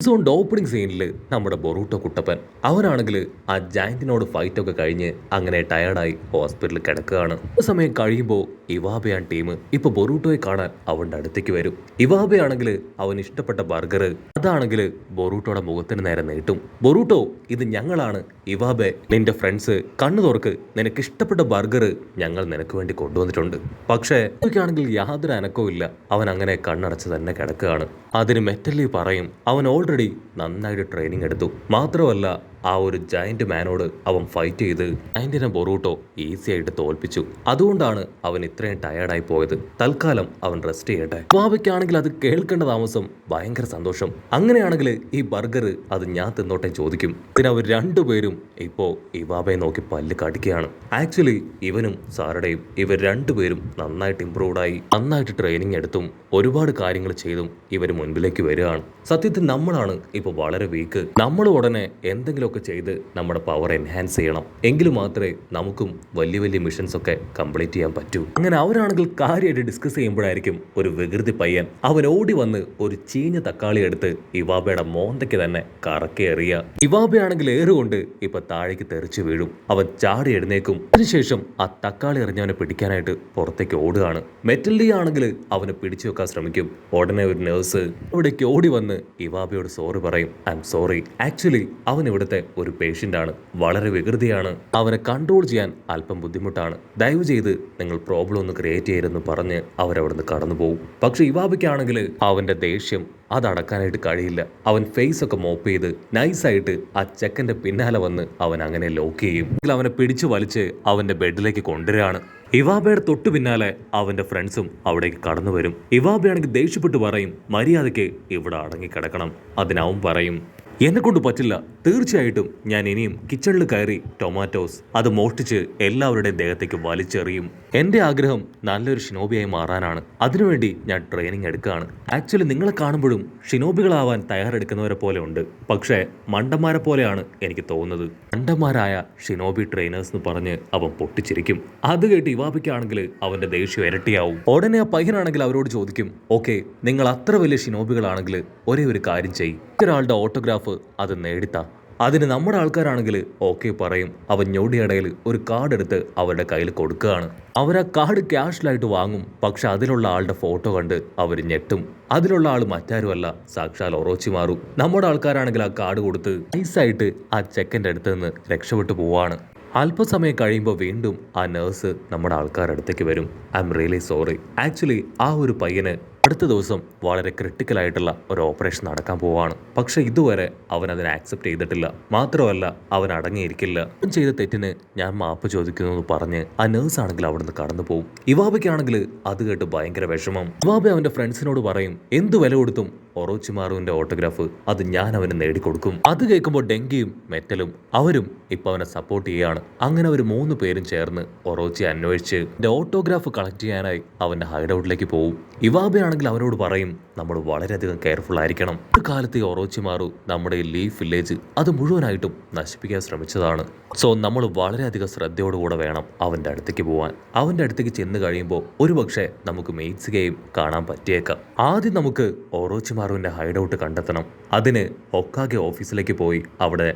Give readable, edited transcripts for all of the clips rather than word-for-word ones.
സോണ്ട് opening സീനിൽ നമ്മുടെ Boruto Kuttappan അവനാണെങ്കിൽ ആ ജയന്റിനോട് ഫൈറ്റ് ഒക്കെ കഴിഞ്ഞ് അങ്ങനെ ടയർഡായി ഹോസ്പിറ്റലിൽ കിടക്കുകയാണ്. സമയം കഴിയുമ്പോൾ ഇവാബയാൻ ടീം ഇപ്പൊ ബൊറൂട്ടോയെ കാണാൻ അവന്റെ അടുത്തേക്ക് വരും. ഇവാബയാണെങ്കിൽ അവൻ ഇഷ്ടപ്പെട്ട ബർഗർ അതാണെങ്കിൽ ബൊറൂട്ടോയുടെ മുഖത്തിന് നേരെ നീട്ടും. ബൊറൂട്ടോ, ഇത് ഞങ്ങളാണ് ഇവാബെ, നിന്റെ ഫ്രണ്ട്സ്, കണ്ണു തുറക്ക്, നിനക്ക് ഇഷ്ടപ്പെട്ട ബർഗർ ഞങ്ങൾ നിനക്ക് വേണ്ടി കൊണ്ടുവന്നിട്ടുണ്ട്. പക്ഷേ ാണെങ്കിൽ യാതൊരു അനക്കവും ഇല്ല. അവൻ അങ്ങനെ കണ്ണടച്ച് തന്നെ കിടക്കുകയാണ്. അതിന് മെറ്റലി പറയും അവൻ ഓൾറെഡി നന്നായിട്ട് ട്രെയിനിങ് എടുത്തു. മാത്രമല്ല ആ ഒരു ജയന്റ് മാനോട് അവൻ ഫൈറ്റ് ചെയ്ത് ജയന്റിനെ ബൊറൂട്ടോ ഈസി ആയിട്ട് തോൽപ്പിച്ചു. അതുകൊണ്ടാണ് അവൻ ഇത്രയും ടയർഡായി പോയത്. തൽക്കാലം അവൻ റെസ്റ്റ് ചെയ്യട്ടെ. ഇവാബയ്ക്കാണെങ്കിൽ അത് കേൾക്കേണ്ട താമസം ഭയങ്കര സന്തോഷം. അങ്ങനെയാണെങ്കിൽ ഈ ബർഗർ അത് ഞാൻ തിന്നോട്ടെ ചോദിക്കും. ഇതിന് അവർ രണ്ടുപേരും ഇപ്പോ ഇവാബയെ നോക്കി പല്ല് കടിക്കുകയാണ്. ആക്ച്വലി ഇവനും സാറടയും ഇവർ രണ്ടുപേരും നന്നായിട്ട് ഇംപ്രൂവ്ഡായി നന്നായിട്ട് ട്രെയിനിങ് എടുത്തും ഒരുപാട് കാര്യങ്ങൾ ചെയ്തും ഇവർ മുൻപിലേക്ക് വരികയാണ്. സത്യത്തിൽ നമ്മളാണ് ഇപ്പൊ വളരെ വീക്ക്. നമ്മൾ ഉടനെ എന്തെങ്കിലുമൊക്കെ ചെയ്ത് നമ്മുടെ പവർ എൻഹാൻസ് ചെയ്യണം. എങ്കിലും മാത്രമേ നമുക്കും വലിയ വലിയ മിഷൻസ് ഒക്കെ കംപ്ലീറ്റ് ചെയ്യാൻ പറ്റൂ. അങ്ങനെ അവരാണെങ്കിൽ കാര്യമായിട്ട് ഡിസ്കസ് ചെയ്യുമ്പോഴായിരിക്കും ഒരു വികൃതി പയ്യൻ അവൻ ഓടി വന്ന് ഒരു ചീഞ്ഞ തക്കാളി എടുത്ത് ഇവാബയുടെ മോന്തയ്ക്ക് തന്നെ കറക്കി എറിയുക. ഇവാബയാണെങ്കിൽ ഏറുകൊണ്ട് ഇപ്പൊ താഴേക്ക് തെറിച്ചു വീഴും. അവൻ ചാടി എഴുന്നേക്കും. അതിനുശേഷം ആ തക്കാളി എറിഞ്ഞവനെ പിടിക്കാനായിട്ട് പുറത്തേക്ക് ഓടുകയാണ്. മെറ്റലി ആണെങ്കിൽ അവനെ പിടിച്ചു വെക്കാൻ ശ്രമിക്കും. ഉടനെ ഒരു നേഴ്സ് അവിടേക്ക് ഓടി വന്ന് ഇവാബയോട് സോറി പറയും. ഐ എം സോറി, ആക്ച്വലി അവൻ ഇവിടുത്തെ ഒരു പേഷ്യന്റ് ആണ്, വളരെ വികൃതിയാണ്, അവനെ കൺട്രോൾ ചെയ്യാൻ അല്പം ബുദ്ധിമുട്ടാണ്, ദയവ് ചെയ്ത് നിങ്ങൾ പ്രോബ്ലം ഒന്ന് ക്രിയേറ്റ് ചെയ്തെന്ന് പറഞ്ഞ് അവരവിടുന്ന് കടന്നു പോകും. പക്ഷെ ഇവാബയ്ക്കാണെങ്കിൽ അവന്റെ ദേഷ്യം അതടക്കാനായിട്ട് കഴിയില്ല. അവൻ ഫേസ് ഒക്കെ മോപ്പ് ചെയ്ത് നൈസായിട്ട് ആ ചെക്കന്റെ പിന്നാലെ വന്ന് അവൻ അങ്ങനെ ലോക്ക് ചെയ്യും. അവനെ പിടിച്ചു വലിച്ച് അവന്റെ ബെഡിലേക്ക് കൊണ്ടുവരികയാണ്. ഇവാബയുടെ തൊട്ടു പിന്നാലെ അവന്റെ ഫ്രണ്ട്സും അവിടേക്ക് കടന്നു വരും. ഇവാബയാണെങ്കിൽ ദേഷ്യപ്പെട്ട് പറയും മര്യാദയ്ക്ക് ഇവിടെ അടങ്ങിക്കിടക്കണം. അതിനവൻ പറയും എന്നെ കൊണ്ട് പറ്റില്ല, തീർച്ചയായിട്ടും ഞാൻ ഇനിയും കിച്ചണിൽ കയറി ടൊമാറ്റോസ് അത് മോഷ്ടിച്ച് എല്ലാവരുടെയും ദേഹത്തേക്ക് വലിച്ചെറിയും. എൻ്റെ ആഗ്രഹം നല്ലൊരു ഷിനോബിയായി മാറാനാണ്. അതിനുവേണ്ടി ഞാൻ ട്രെയിനിങ് എടുക്കുകയാണ്. ആക്ച്വലി നിങ്ങളെ കാണുമ്പോഴും ഷിനോബികളാവാൻ തയ്യാറെടുക്കുന്നവരെ പോലെ ഉണ്ട്, പക്ഷേ മണ്ടന്മാരെ പോലെയാണ് എനിക്ക് തോന്നുന്നത്. മണ്ടന്മാരായ ഷിനോബി ട്രെയിനേഴ്സ് എന്ന് പറഞ്ഞ് അവൻ പൊട്ടിച്ചിരിക്കും. അത് കേട്ട് ഇവാബയ്ക്കാണെങ്കിൽ അവന്റെ ദേഷ്യം ഇരട്ടിയാവും. ഉടനെ ആ പയ്യനാണെങ്കിൽ അവരോട് ചോദിക്കും, ഓക്കെ, നിങ്ങൾ അത്ര വലിയ ഷിനോബികളാണെങ്കിൽ ഒരേ ഒരു കാര്യം ചെയ്യും, ഒരാളുടെ ഓട്ടോഗ്രാഫ് അത് നേടിത്താ. അതിന് നമ്മുടെ ആൾക്കാരാണെങ്കിൽ ഓക്കെ പറയും. അവൻ ഞൊടിയിടയിൽ ഒരു കാർഡ് എടുത്ത് അവരുടെ കയ്യിൽ കൊടുക്കുകയാണ്. അവർ ആ കാർഡ് ക്യാഷിലായിട്ട് വാങ്ങും. പക്ഷെ അതിലുള്ള ആളുടെ ഫോട്ടോ കണ്ട് അവർ ഞെട്ടും. അതിലുള്ള ആൾ മറ്റാരുമല്ല, സാക്ഷാൽ ഒറോച്ചിമാറു. നമ്മുടെ ആൾക്കാരാണെങ്കിൽ ആ കാർഡ് കൊടുത്ത് നൈസായിട്ട് ആ ചെക്കൻ്റെ അടുത്ത് നിന്ന് രക്ഷപ്പെട്ടു പോവാണ്. അല്പസമയം കഴിയുമ്പോൾ വീണ്ടും ആ നേഴ്സ് നമ്മുടെ ആൾക്കാരുടെ അടുത്തേക്ക് വരും. I am really sorry, actually ആ ഒരു പയ്യന് അടുത്ത ദിവസം വളരെ ക്രിട്ടിക്കലായിട്ടുള്ള ഒരു ഓപ്പറേഷൻ നടക്കാൻ പോവാണ്. പക്ഷെ ഇതുവരെ അവൻ അതിനെ ആക്സെപ്റ്റ് ചെയ്തിട്ടില്ല. മാത്രമല്ല അവൻ അടങ്ങിയിരിക്കില്ല. അവൻ ചെയ്ത തെറ്റിന് ഞാൻ മാപ്പ് ചോദിക്കുന്നു എന്ന് പറഞ്ഞ് ആ നേഴ്സ് ആണെങ്കിൽ അവിടുന്ന് കടന്നു പോകും. ഇവാബയ്ക്കാണെങ്കിൽ അത് കേട്ട് ഭയങ്കര വിഷമം. ഇവാബ അവന്റെ ഫ്രണ്ട്സിനോട് പറയും എന്ത് വില കൊടുത്തും ഒറോച്ചിമാറുവിന്റെ ഓട്ടോഗ്രാഫ് അത് ഞാൻ അവന് നേടിക്കൊടുക്കും. അത് കേൾക്കുമ്പോൾ ഡെങ്കിയും മെറ്റലും അവരും ഇപ്പൊ അവനെ സപ്പോർട്ട് ചെയ്യാണ്. അങ്ങനെ അവർ 3 പേരും ചേർന്ന് ഒറോച്ചി അന്വേഷിച്ച് ഓട്ടോഗ്രാഫ് കളക്ട് ചെയ്യാനായി അവന്റെ ഹൈഡൌട്ടിലേക്ക് പോകും. ഇവാബയാണെങ്കിൽ അവരോട് പറയും നമ്മൾ വളരെയധികം കെയർഫുൾ ആയിരിക്കണം. ഒരു കാലത്ത് ഈ ഒറോച്ചിമാറു നമ്മുടെ ഈ ലീഫ് വില്ലേജ് അത് മുഴുവനായിട്ടും നശിപ്പിക്കാൻ ശ്രമിച്ചതാണ്. സോ നമ്മൾ വളരെയധികം ശ്രദ്ധയോടുകൂടെ വേണം അവന്റെ അടുത്തേക്ക് പോകാൻ. അവന്റെ അടുത്തേക്ക് ചെന്ന് കഴിയുമ്പോൾ ഒരുപക്ഷെ നമുക്ക് മെയ്റ്റ്സുകയും കാണാൻ പറ്റിയേക്കാം. ആദ്യം നമുക്ക് ഒറോച്ചിമാറുവിന്റെ ഹൈഡൌട്ട് കണ്ടെത്തണം. അതിന് ഹൊക്കാഗെ ഓഫീസിലേക്ക് പോയി അവിടെ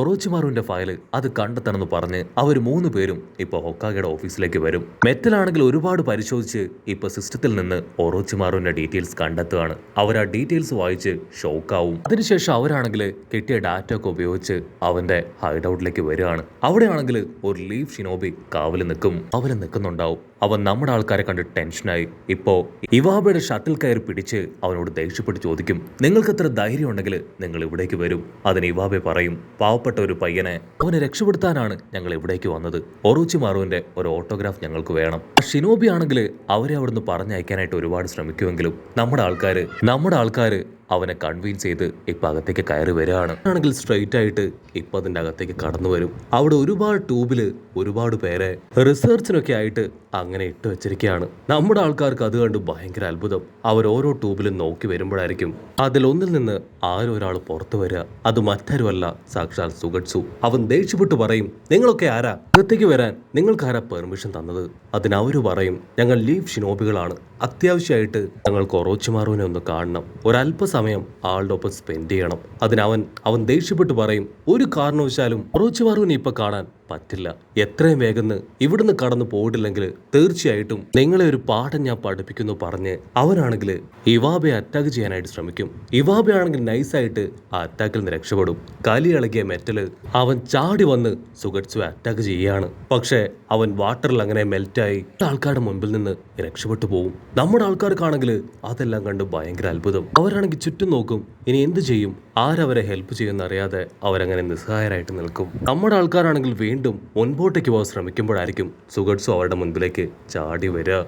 ഒറോച്ചിമാറുവിന്റെ ഫയല് അത് കണ്ടെത്തണമെന്ന് പറഞ്ഞ് അവർ 3 പേരും ഇപ്പൊ ഹൊക്കാഗയുടെ ഓഫീസിലേക്ക് വരും. മെറ്റലാണെങ്കിൽ ഒരുപാട് പരിശോധിച്ച് ഇപ്പൊ സിസ്റ്റത്തിൽ നിന്ന് ഒറോച്ചിമാറുവിന്റെ ഡീറ്റെയിൽസ് കണ്ടെത്തുകയാണ്. അവർ ആ ഡീറ്റെയിൽസ് വായിച്ച് ഷോക്കാവും. അതിനുശേഷം അവരാണെങ്കിൽ കിട്ടിയ ഡാറ്റ ഒക്കെ ഉപയോഗിച്ച് അവന്റെ ഹൈഡൌട്ടിലേക്ക് വരികയാണ്. അവിടെയാണെങ്കിൽ ഒരു ലീഫ് ഷിനോബി കാവല് നിൽക്കുന്നുണ്ടാവും. അവൻ നമ്മുടെ ആൾക്കാരെ കണ്ട് ടെൻഷനായി. ഇപ്പോ ഇവാബയുടെ ഷട്ടിൽ കയറി പിടിച്ച് അവനോട് ദേഷ്യപ്പെട്ട് ചോദിക്കും നിങ്ങൾക്ക് എത്ര ധൈര്യം ഉണ്ടെങ്കിൽ നിങ്ങൾ ഇവിടേക്ക് വരും. അതിന് ഇവാബെ പറയും പാവപ്പെട്ട ഒരു പയ്യനെ അവനെ രക്ഷപ്പെടുത്താനാണ് ഞങ്ങൾ ഇവിടേക്ക് വന്നത്. ഒറോച്ചിമാറുവിന്റെ ഒരു ഓട്ടോഗ്രാഫ് ഞങ്ങൾക്ക് വേണം. ഷിനോബി ആണെങ്കിൽ അവരെ അവിടുന്ന് പറഞ്ഞയക്കാനായിട്ട് ഒരുപാട് ശ്രമിക്കുമെങ്കിലും നമ്മുടെ ആൾക്കാര് അവനെ കൺവിൻസ് ചെയ്ത് ഇപ്പൊ അകത്തേക്ക് കയറി വരികയാണ്. ആണെങ്കിൽ സ്ട്രെയിറ്റ് ആയിട്ട് ഇപ്പൊ അതിന്റെ അകത്തേക്ക് കടന്നു വരും. അവിടെ ഒരുപാട് ട്യൂബില് ഒരുപാട് പേരെ റിസർച്ചിനൊക്കെ ആയിട്ട് അങ്ങനെ ഇട്ട് വെച്ചിരിക്കുകയാണ്. നമ്മുടെ ആൾക്കാർക്ക് അത് കണ്ട് ഭയങ്കര അത്ഭുതം. അവർ ഓരോ ട്യൂബിലും നോക്കി വരുമ്പോഴായിരിക്കും അതിലൊന്നിൽ നിന്ന് ആരോ ഒരാൾ പുറത്തു വരിക. അത് മറ്റാരുമല്ല, സാക്ഷാൽ സുഗട്സു. അവൻ ദേഷ്യപ്പെട്ട് പറയും നിങ്ങളൊക്കെ ആരാ അകത്തേക്ക് വരാൻ, നിങ്ങൾക്ക് ആരാ പെർമിഷൻ തന്നത്? അതിനവര് പറയും ഞങ്ങൾ ലീഫ് ഷിനോബികളാണ്, അത്യാവശ്യമായിട്ട് ഞങ്ങൾക്ക് ഒറോച്ചിമാറുവിനെ ഒന്ന് കാണണം, ഒരല്പ സമയം ആളുടെ ഒപ്പം സ്പെൻഡ് ചെയ്യണം. അവൻ ദേഷ്യപ്പെട്ട് പറയും, ഒരു കാരണവശാലും ഒറോച്ചിമാറുവിനെ ഇപ്പൊ കാണാൻ പറ്റില്ല. എത്രയും വേഗം ഇവിടുന്ന് കടന്നു പോയിട്ടില്ലെങ്കിൽ തീർച്ചയായിട്ടും നിങ്ങളെ ഒരു പാഠം ഞാൻ പഠിപ്പിക്കുന്നു പറഞ്ഞ് അവനാണെങ്കിൽ ഇവാബയെ അറ്റാക്ക് ചെയ്യാനായിട്ട് ശ്രമിക്കും. ഇവാബെ ആണെങ്കിൽ നൈസായിട്ട് ആ അറ്റാക്കിൽ നിന്ന് രക്ഷപ്പെടും. കലി ഇളകിയ മെറ്റല് അവൻ ചാടി വന്ന് സുഗറ്റ്സുവെ അറ്റാക്ക് ചെയ്യുകയാണ്. പക്ഷേ അവൻ വാട്ടറിൽ അങ്ങനെ മെൽറ്റായി ആൾക്കാരുടെ മുൻപിൽ നിന്ന് രക്ഷപ്പെട്ടു പോകും. നമ്മുടെ ആൾക്കാർക്കാണെങ്കിൽ അതെല്ലാം കണ്ട് ഭയങ്കര അത്ഭുതം. അവരാണെങ്കിൽ ചുറ്റും നോക്കും, ഇനി എന്ത് ചെയ്യും, ആരവരെ ഹെൽപ്പ് ചെയ്യുമെന്ന് അറിയാതെ അവരങ്ങനെ നിസ്സഹായരായിട്ട് നിൽക്കും. നമ്മുടെ ആൾക്കാരാണെങ്കിൽ വീണ്ടും മുൻപോട്ടേക്ക് പോകാൻ ശ്രമിക്കുമ്പോഴായിരിക്കും സുഗറ്റ്സു അവരുടെ മുൻപിലേക്ക് ചാടി വരിക.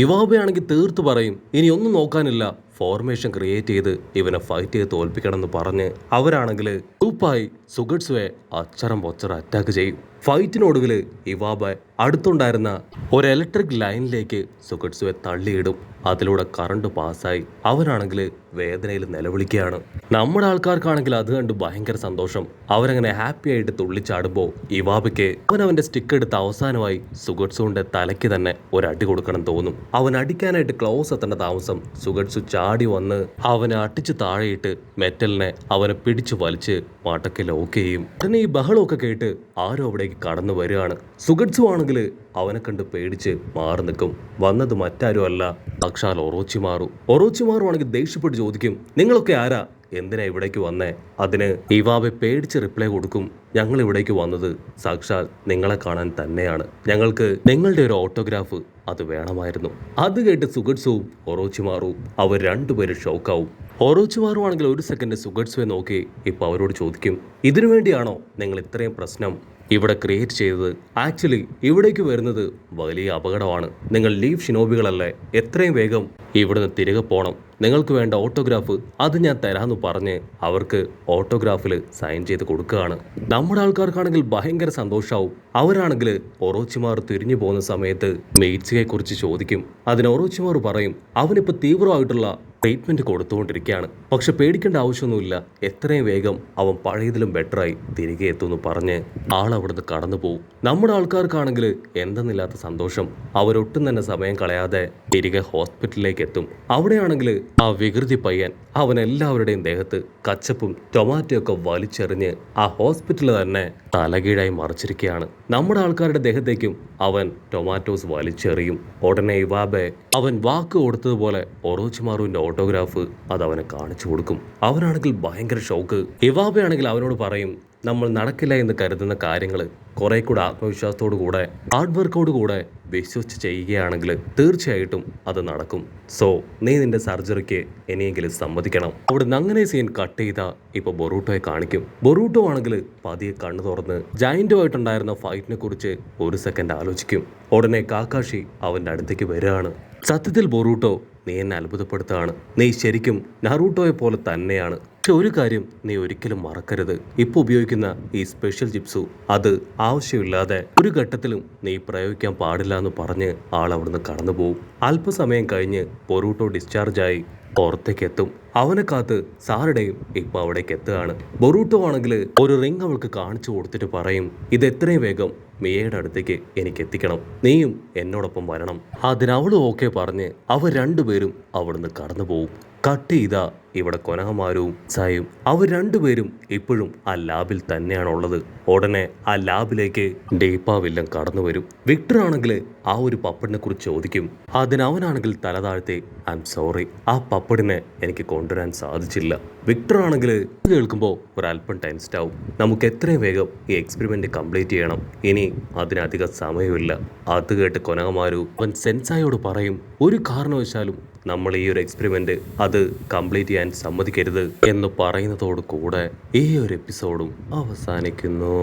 ഇവാബയാണെങ്കിൽ തീർത്തു പറയും, ഇനി ഒന്നും നോക്കാനില്ല, ഫോർമേഷൻ ക്രിയേറ്റ് ചെയ്ത് ഇവനെ ഫൈറ്റ് ചെയ്ത് തോൽപ്പിക്കണം എന്ന് പറഞ്ഞ് അവരാണെങ്കിൽ ഗ്രൂപ്പായി സുഗറ്റ്സുവെ അച്ചറം പൊച്ചറ അറ്റാക്ക് ചെയ്യും. ഫൈറ്റിനൊടുവിൽ ഇവാബ അടുത്തുണ്ടായിരുന്ന ഒരു ഇലക്ട്രിക് ലൈനിലേക്ക് സുഗറ്റ്സുവെ തള്ളിയിടും. അതിലൂടെ കറണ്ട് പാസ്സായി അവനാണെങ്കിൽ വേദനയിൽ നിലവിളിക്കുകയാണ്. നമ്മുടെ ആൾക്കാർക്കാണെങ്കിൽ അത് കണ്ട് ഭയങ്കര സന്തോഷം. അവരങ്ങനെ ഹാപ്പി ആയിട്ട് തുള്ളിച്ചാടുമ്പോൾ ഇവാബയ്ക്ക് അവൻ്റെ സ്റ്റിക്ക് എടുത്ത് അവസാനമായി സുഗറ്റ്സുവിൻ്റെ തലയ്ക്ക് തന്നെ ഒരടി കൊടുക്കണം തോന്നും. അവൻ അടിക്കാനായിട്ട് ക്ലോസ് എത്തേണ്ട താമസം സുഗറ്റ്സു ചാടി വന്ന് അവനെ അടിച്ച് താഴെയിട്ട് മെറ്റലിനെ അവനെ പിടിച്ചു വലിച്ച് മടക്കി ലോക്ക് ചെയ്യും. ഉടനെ ഈ ബഹളമൊക്കെ കേട്ട് ആരോ അവിടേക്ക് കടന്നു വരികയാണ്. സുഗറ്റ്സു ആണെങ്കിൽ അവനെ കണ്ട് പേടിച്ച് മാറി നിൽക്കും. വന്നത് മറ്റാരും അല്ല, സാക്ഷാൽ ഒറോച്ചിമാറു ആണെങ്കിൽ ദേഷ്യപ്പെട്ട് ചോദിക്കും, നിങ്ങളൊക്കെ ആരാ, എന്തിനാ ഇവിടേക്ക് വന്നേ? അതിന് ഇവാബെ പേടിച്ച് റിപ്ലൈ കൊടുക്കും, ഞങ്ങൾ ഇവിടേക്ക് വന്നത് സാക്ഷാൽ നിങ്ങളെ കാണാൻ തന്നെയാണ്. ഞങ്ങൾക്ക് നിങ്ങളുടെ ഒരു ഓട്ടോഗ്രാഫ് അത് വേണമായിരുന്നു. അത് കേട്ട് സുഗറ്റ്സുവും ഒറോച്ചിമാറും അവർ രണ്ടുപേരും ഷോക്കാവും. ഒറോച്ചിമാറു ആണെങ്കിൽ ഒരു സെക്കൻഡ് സുഗറ്റ്സുവെ നോക്കി ഇപ്പൊ അവരോട് ചോദിക്കും, ഇതിനു വേണ്ടിയാണോ നിങ്ങൾ ഇത്രയും പ്രശ്നം ഇവിടെ ക്രിയേറ്റ് ചെയ്തത്? ആക്ച്വലി ഇവിടേക്ക് വരുന്നത് വലിയ അപകടമാണ്. നിങ്ങൾ ലീവ് ഷിനോബികളല്ലേ, എത്രയും വേഗം ഇവിടുന്ന് തിരികെ പോകണം. നിങ്ങൾക്ക് വേണ്ട ഓട്ടോഗ്രാഫ് അത് ഞാൻ തരാമെന്ന് പറഞ്ഞ് അവർക്ക് ഓട്ടോഗ്രാഫിൽ സൈൻ ചെയ്ത് കൊടുക്കുകയാണ്. നമ്മുടെ ആൾക്കാർക്കാണെങ്കിൽ ഭയങ്കര സന്തോഷമാവും. അവരാണെങ്കിൽ ഒറോച്ചിമാർ തിരിഞ്ഞു പോകുന്ന സമയത്ത് മെയ്റ്റ്സിയെ കുറിച്ച് ചോദിക്കും. അതിന് ഒറോച്ചിമാർ പറയും, അവനിപ്പോൾ തീവ്രമായിട്ടുള്ള ട്രീറ്റ്മെൻറ്റ് കൊടുത്തുകൊണ്ടിരിക്കുകയാണ്, പക്ഷെ പേടിക്കേണ്ട ആവശ്യമൊന്നുമില്ല, എത്രയും വേഗം അവൻ പഴയതിലും ബെറ്ററായി തിരികെ എത്തുമെന്ന് പറഞ്ഞ് ആളവിടുന്ന് കടന്നു പോകും. നമ്മുടെ ആൾക്കാർക്കാണെങ്കിൽ എന്തെന്നില്ലാത്ത സന്തോഷം. അവരൊട്ടും തന്നെ സമയം കളയാതെ തിരികെ ഹോസ്പിറ്റലിലേക്ക് എത്തും. അവിടെയാണെങ്കിൽ ആ വികൃതി പയ്യൻ അവൻ എല്ലാവരുടെയും ദേഹത്ത് കച്ചപ്പും ടൊമാറ്റോ ഒക്കെ വലിച്ചെറിഞ്ഞ് ആ ഹോസ്പിറ്റലിൽ തന്നെ തലകീഴായി മറിച്ചിരിക്കുകയാണ്. നമ്മുടെ ആൾക്കാരുടെ ദേഹത്തേക്കും അവൻ ടൊമാറ്റോസ് വലിച്ചെറിയും. ഉടനെ ഇവാബെ അവൻ വാക്ക് കൊടുത്തതുപോലെ ഒറോച്ചിമാറുവിന്റെ ഓട്ടോഗ്രാഫ് അത് അവനെ കാണിച്ചു കൊടുക്കും. അവനാണെങ്കിൽ ഭയങ്കര ഷോക്ക്. ഇവാബയാണെങ്കിൽ അവനോട് പറയും, നമ്മൾ നടക്കില്ല എന്ന് കരുതുന്ന കാര്യങ്ങൾ കുറെ കൂടെ ആത്മവിശ്വാസത്തോടു കൂടെ ഹാർഡ് വർക്കോട് കൂടെ വിശ്വസിച്ച് ചെയ്യുകയാണെങ്കിൽ തീർച്ചയായിട്ടും അത് നടക്കും. സോ നീ നിന്റെ സർജറിക്ക് ഇനിയെങ്കിലും സമ്മതിക്കണം. അവിടുന്ന് അങ്ങനെ സീൻ കട്ട് ചെയ്ത ഇപ്പൊ ബൊറൂട്ടോയെ കാണിക്കും. ബൊറൂട്ടോ ആണെങ്കിൽ പതിയെ കണ്ണു തുറന്ന് ജയന്റുമായിട്ടുണ്ടായിരുന്ന ഫൈറ്റിനെ കുറിച്ച് ഒരു സെക്കൻഡ് ആലോചിക്കും. ഉടനെ കാക്കാഷി അവന്റെ അടുത്തേക്ക് വരികയാണ്. സത്യത്തിൽ ബൊറൂട്ടോ, നീ എന്നെ അത്ഭുതപ്പെടുത്തുകയാണ്. നീ ശരിക്കും നറൂട്ടോയെ പോലെ തന്നെയാണ്. പക്ഷെ ഒരു കാര്യം നീ ഒരിക്കലും മറക്കരുത്, ഇപ്പോൾ ഉപയോഗിക്കുന്ന ഈ സ്പെഷ്യൽ ജിപ്സു അത് ആവശ്യമില്ലാതെ ഒരു ഘട്ടത്തിലും നീ പ്രയോഗിക്കാൻ പാടില്ല എന്ന് പറഞ്ഞ് ആൾ അവിടുന്ന് കടന്നു പോകും. അല്പസമയം കഴിഞ്ഞ് ബൊറൂട്ടോ ഡിസ്ചാർജായി പുറത്തേക്ക് എത്തും. അവനെ കാത്ത് സാറുടെയും ഇപ്പൊ അവിടേക്ക് എത്തുകയാണ്. ബൊറൂട്ടോ ആണെങ്കിൽ ഒരു റിംഗ് അവൾക്ക് കാണിച്ചു കൊടുത്തിട്ട് പറയും, ഇത് എത്രയും വേഗം മിയയുടെ അടുത്തേക്ക് എനിക്ക് എത്തിക്കണം, നീയും എന്നോടൊപ്പം വരണം. അതിനവളും ഓക്കെ പറഞ്ഞ് അവർ രണ്ടുപേരും അവിടുന്ന് കടന്നു പോകും. കട്ട് ചെയ്ത ഇവിടെ കൊനഹമാരും സായും അവർ രണ്ടുപേരും ഇപ്പോഴും ആ ലാബിൽ തന്നെയാണുള്ളത്. ഉടനെ ആ ലാബിലേക്ക് ഡേപ്പാവില്ലം കടന്നു വരും. വിക്ടർ ആണെങ്കിൽ ആ ഒരു പപ്പടിനെ കുറിച്ച് ചോദിക്കും. അതിനവനാണെങ്കിൽ തല താഴ്ത്തി, ഐ എം സോറി, ആ പപ്പടിനെ എനിക്ക് കൊണ്ടുവരാൻ സാധിച്ചില്ല. വിക്ടർ ആണെങ്കിൽ കേൾക്കുമ്പോൾ ഒരല്പം ടെൻസ്ഡ് ആവും. നമുക്ക് എത്രയും വേഗം ഈ എക്സ്പെരിമെന്റ് കംപ്ലീറ്റ് ചെയ്യണം, ഇനി അതിനധികം സമയമില്ല. അത് കേട്ട് കൊനഹമാരു അവൻ സെൻസായോട് പറയും, ഒരു കാരണവശാലും നമ്മൾ ഈ ഒരു എക്സ്പെരിമെന്റ് അത് കംപ്ലീറ്റ് ചെയ്യാൻ സമ്മതിക്കരുത് എന്ന് പറയുന്നതോടു കൂടെ ഈ ഒരു എപ്പിസോഡും അവസാനിക്കുന്നു.